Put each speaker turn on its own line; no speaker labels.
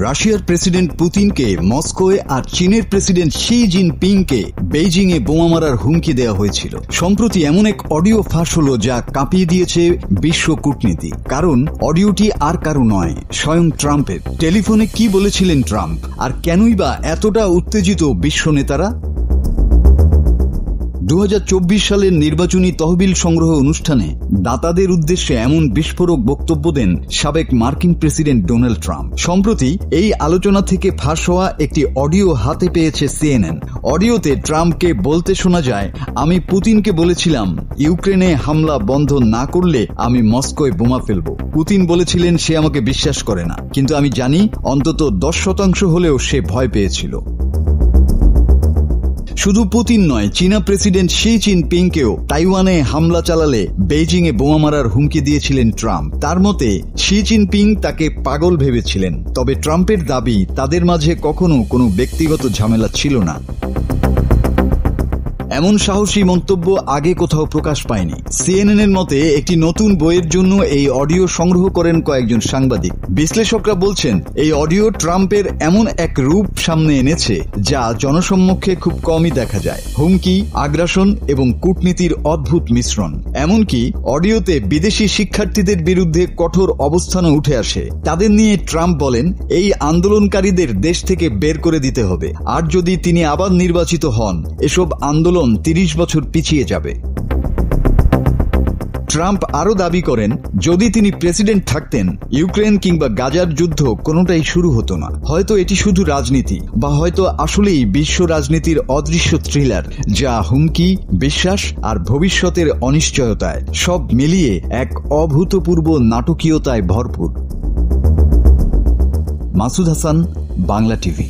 রাশিয়ার প্রেসিডেন্ট পুতিনকে মস্কোয় আর চীনের প্রেসিডেন্ট শি জিনপিংকে বেইজিংয়ে বোমা মারার হুমকি দেওয়া হয়েছিল। সম্প্রতি এমন এক অডিও ফাঁস হল যা কাঁপিয়ে দিয়েছে বিশ্ব কূটনীতি। কারণ অডিওটি আর কারো নয়, স্বয়ং ট্রাম্পের। টেলিফোনে কি বলেছিলেন ট্রাম্প, আর কেনই বা এতটা উত্তেজিত বিশ্ব নেতারা? 2024 সালের নির্বাচনী তহবিল সংগ্রহ অনুষ্ঠানে দাতাদের উদ্দেশ্যে এমন বিস্ফোরক বক্তব্য দেন সাবেক মার্কিন প্রেসিডেন্ট ডোনাল্ড ট্রাম্প। সম্প্রতি এই আলোচনা থেকে ফাঁস হওয়া একটি অডিও হাতে পেয়েছে CNN। অডিওতে ট্রাম্পকে বলতে শোনা যায়, আমি পুতিনকে বলেছিলাম ইউক্রেনে হামলা বন্ধ না করলে আমি মস্কোয় বোমা ফেলব। পুতিন বলেছিলেন সে আমাকে বিশ্বাস করে না, কিন্তু আমি জানি অন্তত 10% হলেও সে ভয় পেয়েছিল। শুধু পুতিন নয়, চীনা প্রেসিডেন্ট শি জিনপিংকেও তাইওয়ানে হামলা চালালে বেইজিংয়ে বোমা মারার হুমকি দিয়েছিলেন ট্রাম্প। তার মতে শি জিনপিং তাকে পাগল ভেবেছিলেন। তবে ট্রাম্পের দাবি তাদের মাঝে কখনো কোনো ব্যক্তিগত ঝামেলা ছিল না। এমন সাহসী মন্তব্য আগে কোথাও প্রকাশ পায়নি। CNN এর মতে একটি নতুন বইয়ের জন্য এই অডিও সংগ্রহ করেন কয়েকজন সাংবাদিক। বিশ্লেষকরা বলছেন এই অডিও ট্রাম্পের এমন এক রূপ সামনে এনেছে যা জনসম্মুখে খুব কমই দেখা যায়। হুমকি, আগ্রাসন এবং কূটনীতির অদ্ভুত মিশ্রণ। এমনকি অডিওতে বিদেশি শিক্ষার্থীদের বিরুদ্ধে কঠোর অবস্থানও উঠে আসে। তাদের নিয়ে ট্রাম্প বলেন এই আন্দোলনকারীদের দেশ থেকে বের করে দিতে হবে, আর যদি তিনি আবার নির্বাচিত হন এসব আন্দোলন 30 বছর পিছিয়ে যাবে। ট্রাম্প আরও দাবি করেন যদি তিনি প্রেসিডেন্ট থাকতেন ইউক্রেন কিংবা গাজার যুদ্ধ কোনোটাই শুরু হতো না। হয়তো এটি শুধু রাজনীতি, বা হয়তো আসলেই বিশ্ব রাজনীতির অদৃশ্য থ্রিলার, যা হুমকি, বিশ্বাস আর ভবিষ্যতের অনিশ্চয়তায় সব মিলিয়ে এক অভূতপূর্ব নাটকীয়তায় ভরপুর। মাসুদ হাসান, বাংলা টিভি।